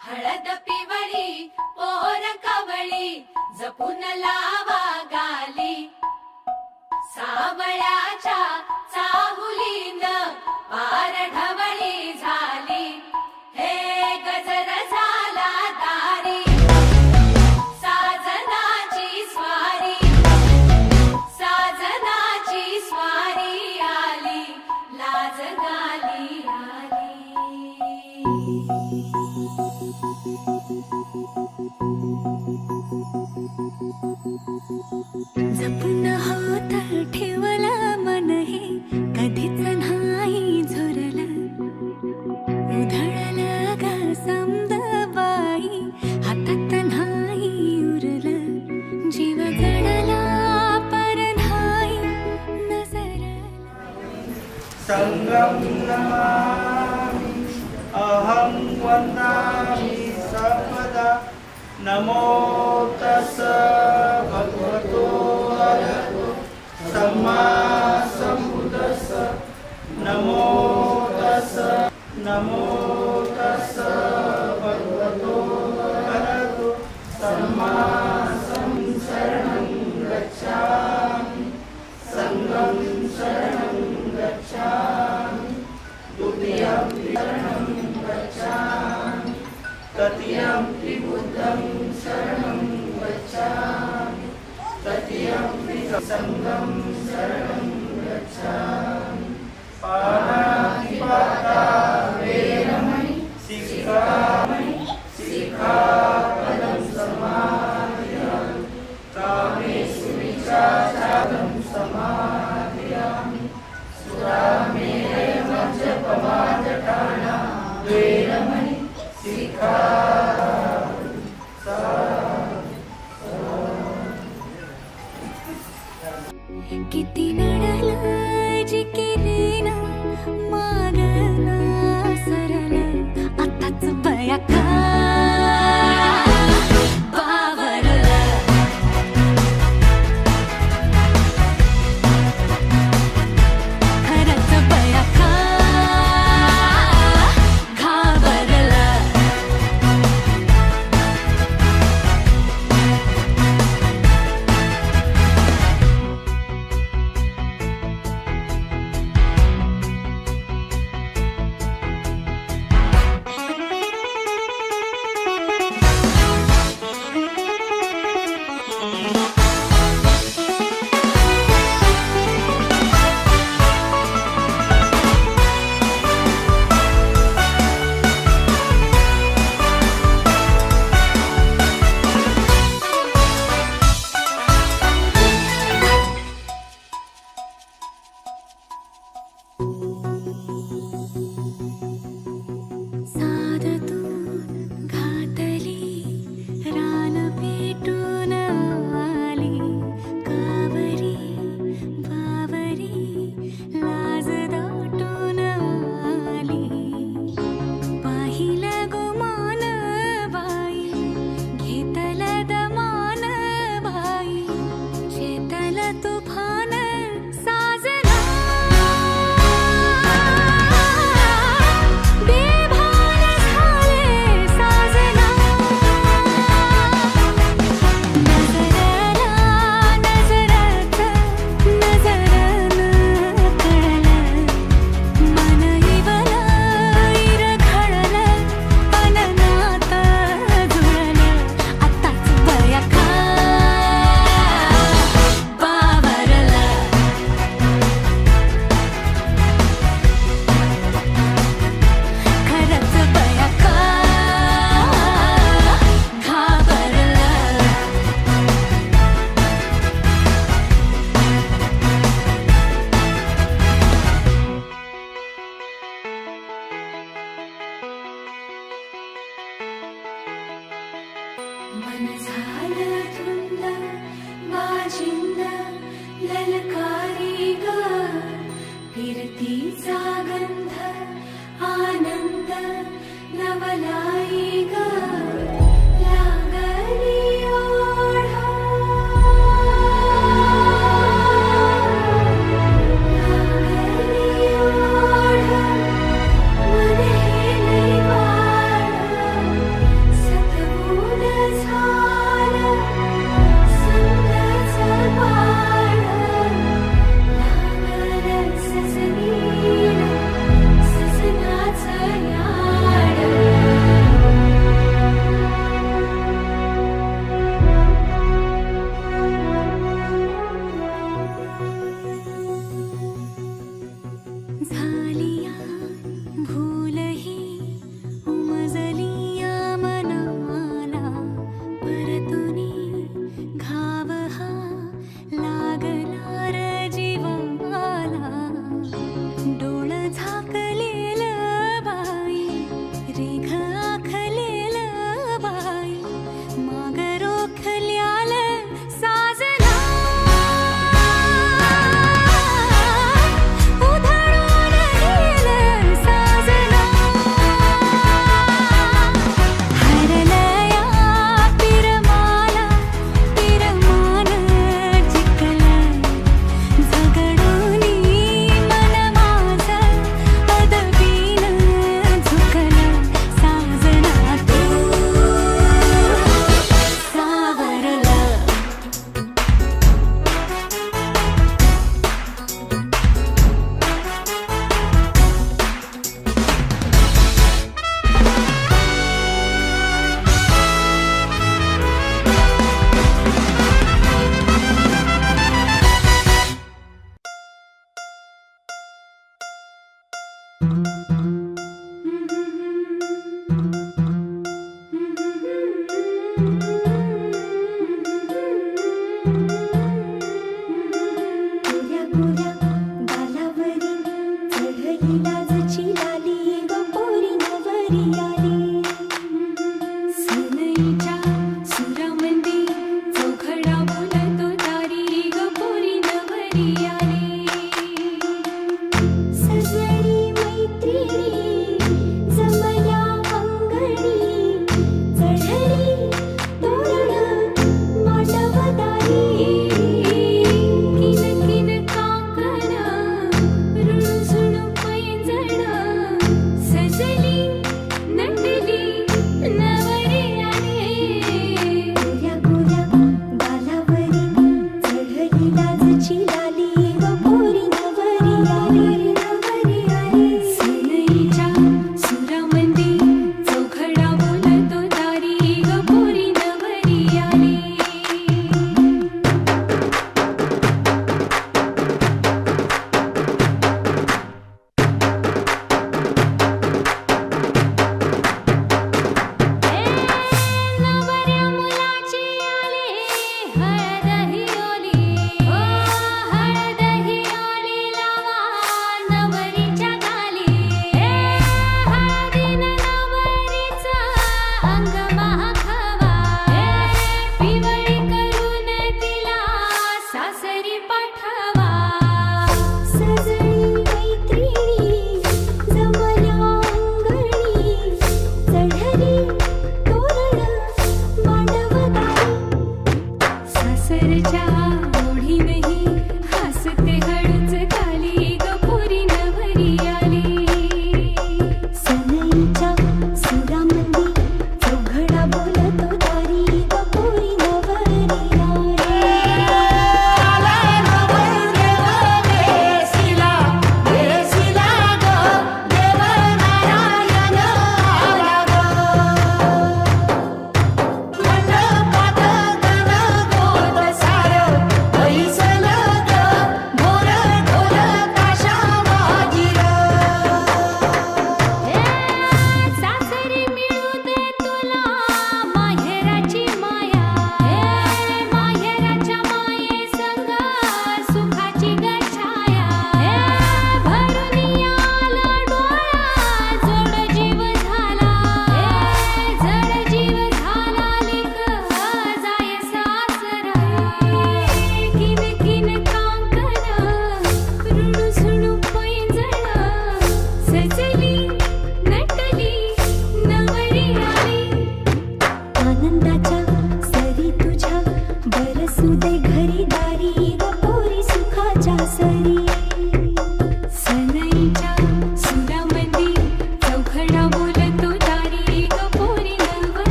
हळद पिवळी पोर कवळी जपून लावा गाली सावळ्याच्या चाहुलीन पार ढवळी झाली हे गजर झाला दारी साजनाची स्वारी आली लाज गाली आली जपून होत ठेवला मन हे कधीच नाही झुरला उधळला गा समद बाई हातात नाही उरला जीव जडला पर नाही नजरला संगम नमामि अहं वन्दामि सर्वदा नमो तस्स भगवतो अरहतो सम्मा सम्बुद्दस्स नमो तस्स भगवतो अरहतो सम्मा शरणं गच्छामि संगं शरणं गच्छामि द्वितीयं शरणं गच्छामि तृतीयं बुद्धं शरणं गच्छामि तृतीयं संघं शरणं गच्छामि पाणातिपाता वेरमणि सिक्खापदं समादयामि कामेषु मिच्छाचारं समादयामि सुरामेरय मज्जपमादठाना वेरमणि किती लढला जिकिरीना मागना सरला आताच बया का बावरला खरंच बया का घाबरला मन झालं धुंद बाजिंद ललकारी ग फिरतीचा गंध आनंद नवलाई ग लागली ओढा लागली ओढा मन हे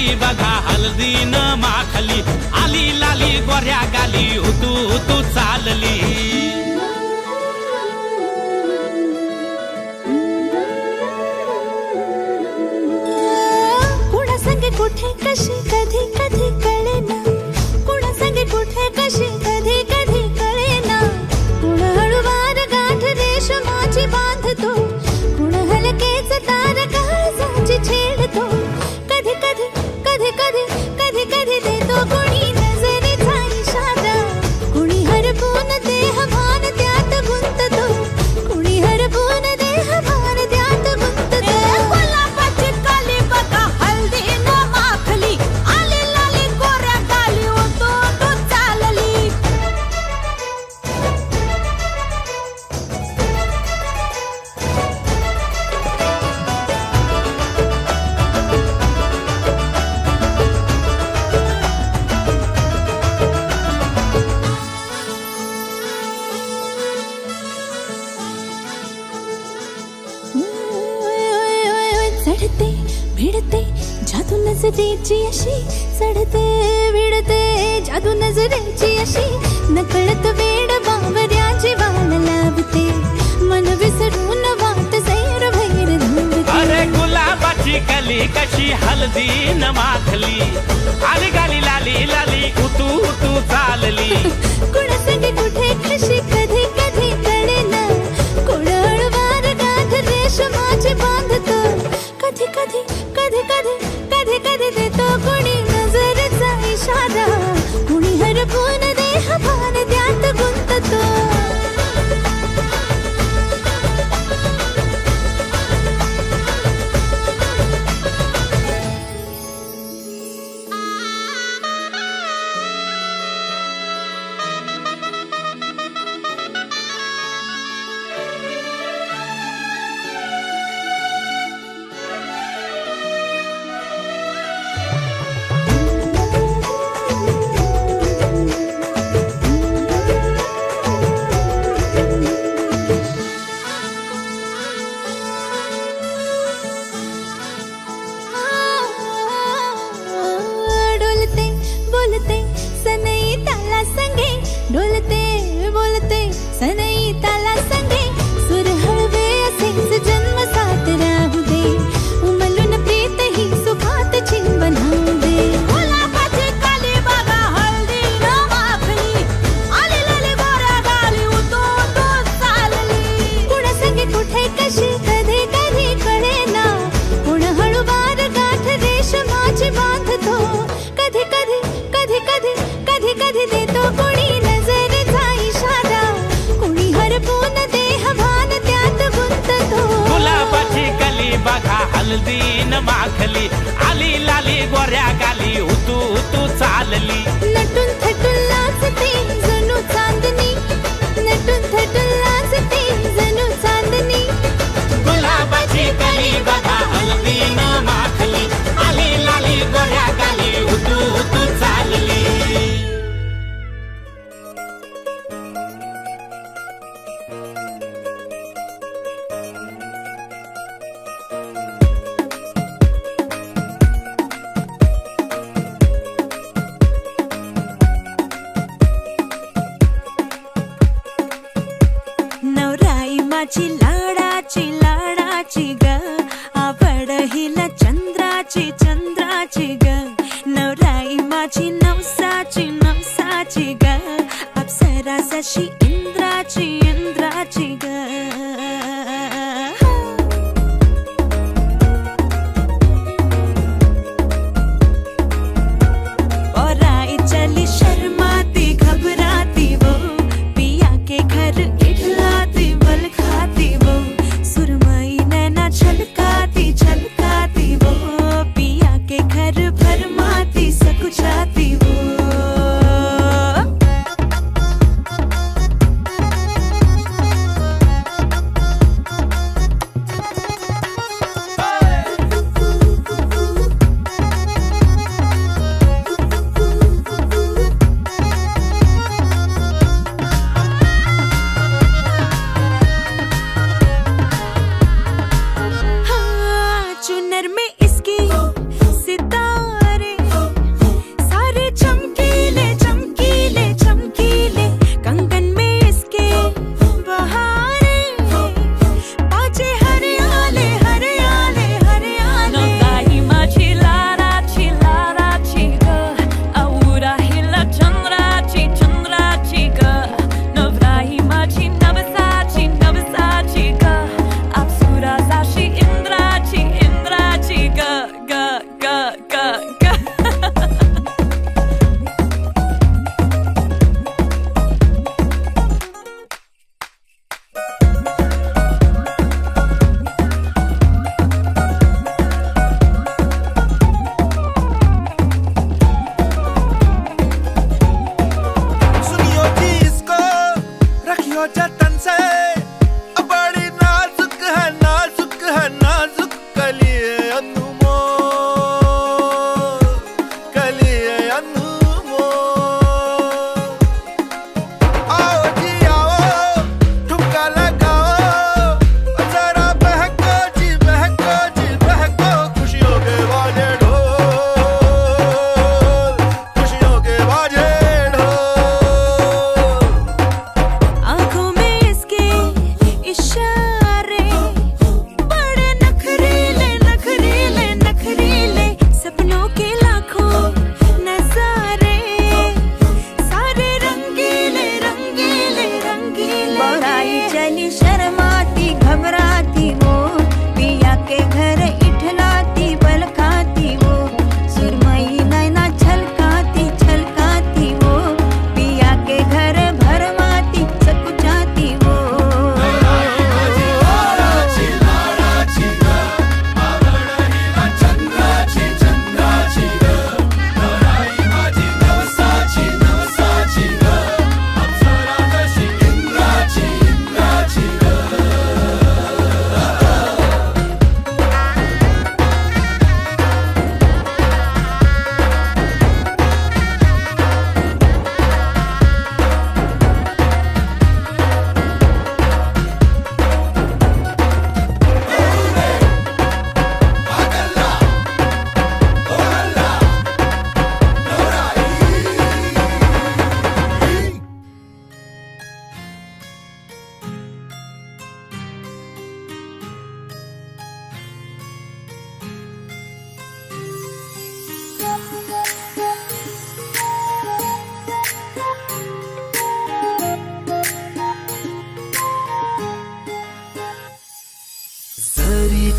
काली बघा हळदी न माखली आली लाली गोऱ्या गाली उतू उतू चालली कुणा संगे कुठे कशी कधी कधी कळेना कुणा संगे कुठे कशी कधी कधी कळेना कुण हळूवार गाठ रेशमाची बांधतो कुण हलकेच तार काळजाची छेडतो कधी कधी कधी कधी कधी कधी देतो कुणी नजरेचा इशारा कुणी हरपून देह भान त्यात गुंततो कुणी हरपून देह भान त्यात गुंततो गुलाबाची काली बघा हळदी न माखली आली लाली गोऱ्या गाली उतू उतू चालली चढते भिडते जादू नजरेची अशी चढते भिडते जादू नजरेची अशी नकळत वेड बावऱ्याची वाल लाभते मन विसरून वाट सैर भैर धुंदते अरे गुलाबाची कली कशी हळदी न माखली आली गाली लाली लाली उतू उतू चालली कुणा संगे कुठे कशी कधी कधी कळेना कुण हळूवार गाठ रेशमाची बांधतो कधी कधी कधी कधी कधी कधी देतो कुणी नजरेचा इशारा कुणी हरपून देह भान त्यात गुंततो डोलते बोलते सनई ताला संगे डोलते बोलते सनई ताला संगे सुर हळवे असेच जन्म साथ राहू दे उमलून प्रीत ही सुखात चिंबन होऊ दे गुलाबाची काली बघा हळदी न माखली आली लाली गोऱ्या गाली उतू उतू चालली कुणा संगे कुठे कशी कधी कधी कळेना कुण हळूवार गाठ रेशमाची बांधतो कधी कधी कधी कधी कधी कधी देतो कुणी नजरेचा इशारा कुणी हरपून देह भान त्यात गुंततो गुलाबाची कली बघा हळदी न माखली आली लाली गोऱ्या गाली उतू उतू चालली नटून थटून लाजते जणू चांदणी नटून थटून लाजते जणू चांदणी गुलाबाची कली बघा हळदी न माखली आली लाली गोऱ्या गाली उतू उतू चालली नवराई माझी लाडाची लाडाची ग आवड हिला चंद्राची चंद्राची ग नवराई माझी नवसाची नवसाची ग अप्सरा जशी इंद्राची इंद्राची ग और आई चली शर्माती घबराती वो पिया के घर इठलाती बल खाती वो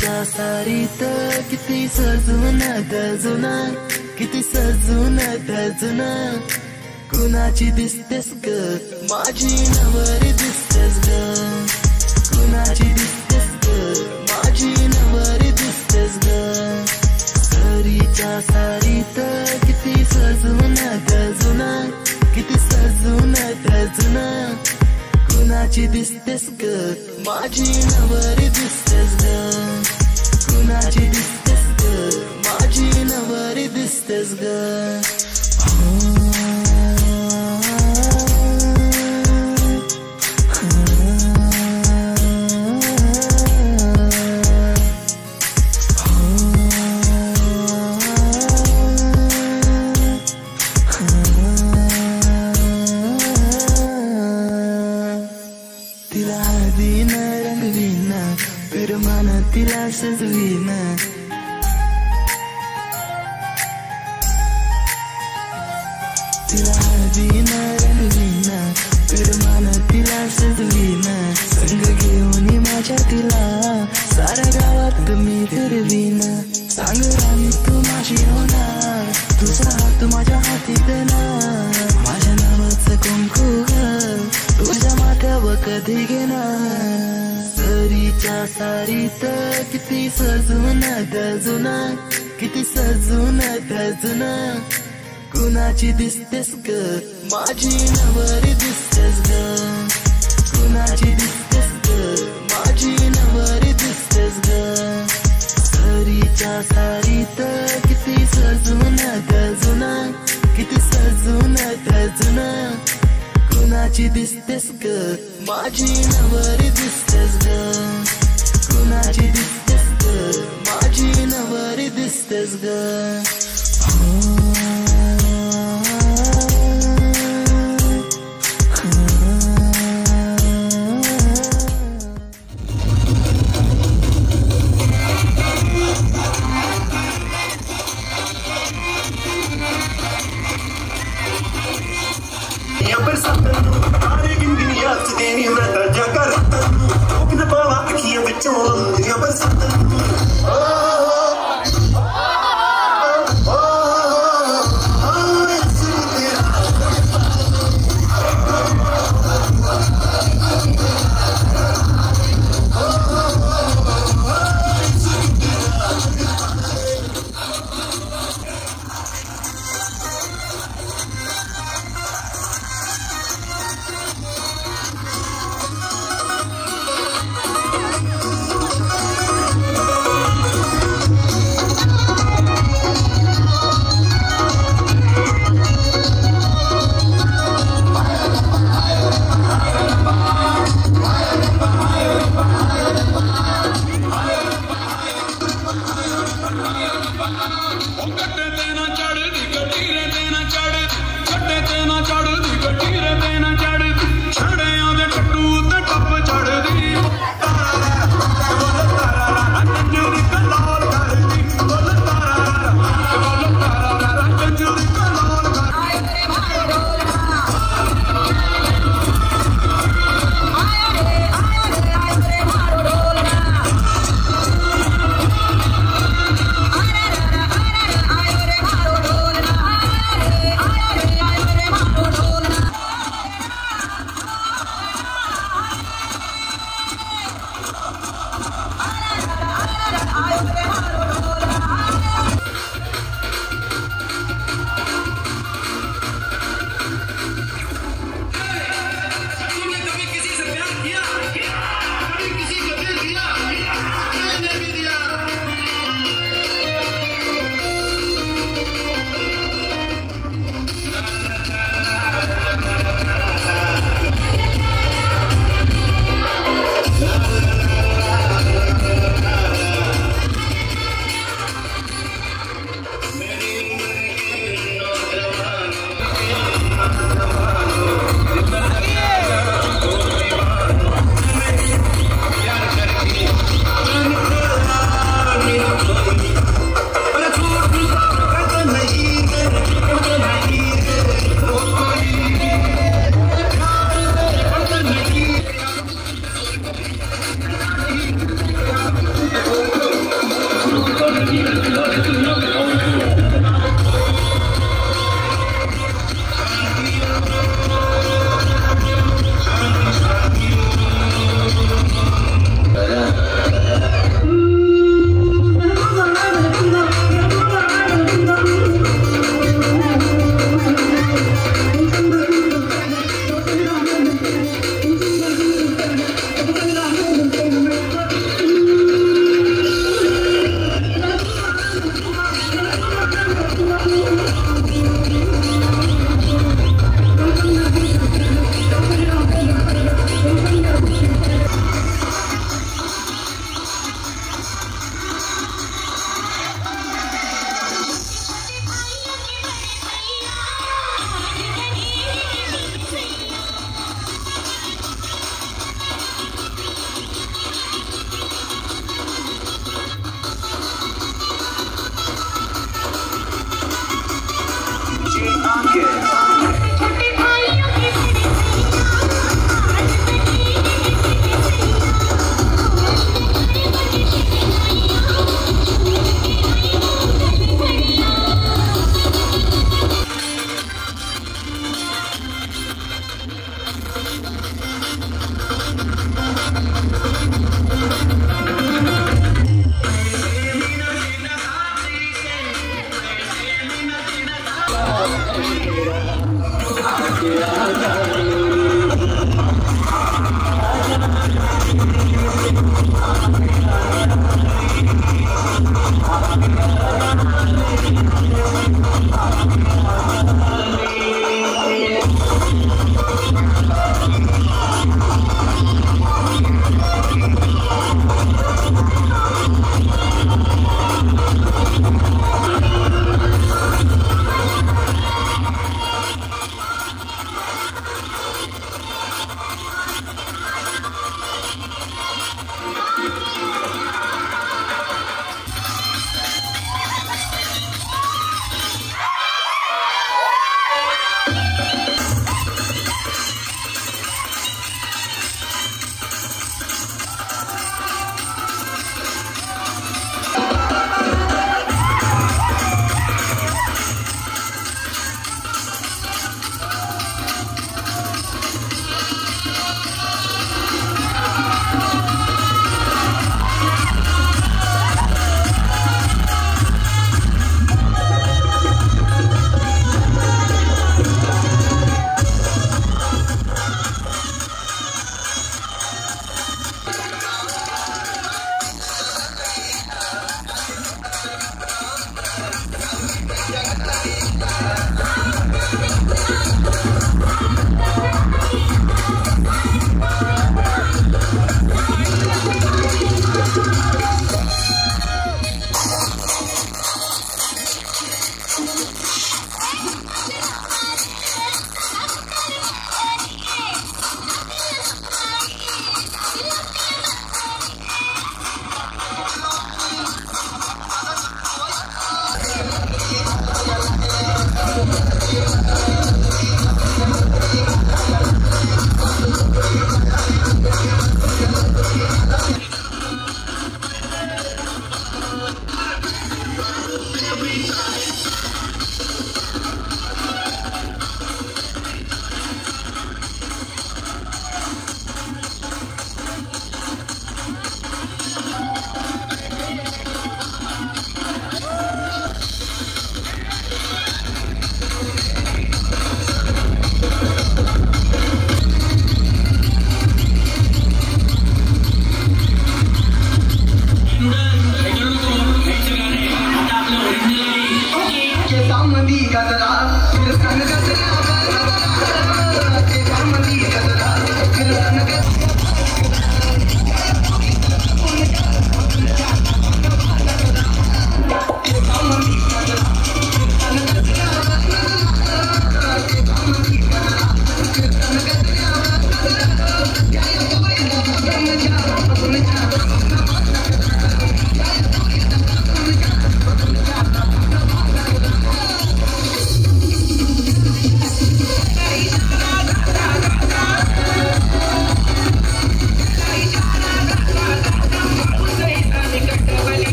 सरीच्या सारीत किती सजून दजून किती सजून दजून कुणाची दिसतेस ग माझी नवरी दिसतेस ग कुणाची दिसतेस ग माझी नवरी दिसतेस ग सरीच्या सारीत किती सजून दजून किती सजून दजून कुणाची दिसतेस ग माझी नवरी दिसतेस ग कुणाची दिसतेस ग माझी नवरी दिसतेस ग तिला सजवीन तिला हळदीन रंगवीन पिरमान तिला सजवीन संग घेऊन माझ्या तिला साऱ्या गावात मी फिरवीन सांग राणी तू माझी होणार तुझा हात माझ्या हाती देणार माझ्या नावाचं कुंकू तुझ्या माथ्यावर कधी घेणार सरीच्या सारीत किती सजून दजून किती सजून दजून कुणाची दिसतेस ग माझी नवरी दिसतेस ग कुणाची दिसतेस ग माझी नवरी दिसतेस ग सरीच्या सारीत किती सजून दजून किती सजून दजून कुणाची दिसतेस ग माझी नवरी दिसतेस ग कुणाची दिसतेस ग माझी नवरी दिसतेस ग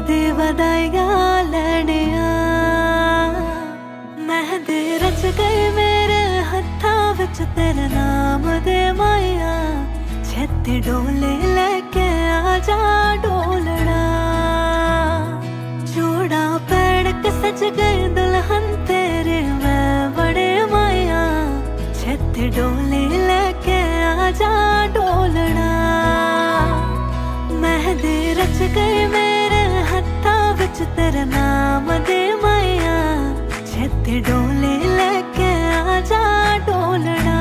दे वधाइयां लैनिया मेहंदी रच गई मेरे हत्थां विच तेरे नाम दे माया छेती डोले लेके आजा डोलना जोड़ा पैड़ के सज गए दुल्हन तेरे मैं बड़े माया छेती डोले लेके आजा डोलना मेहंदी रच गई मेरे हत्थां विच तेरे नाम दे माया छेती डोले लेके आजा डोलना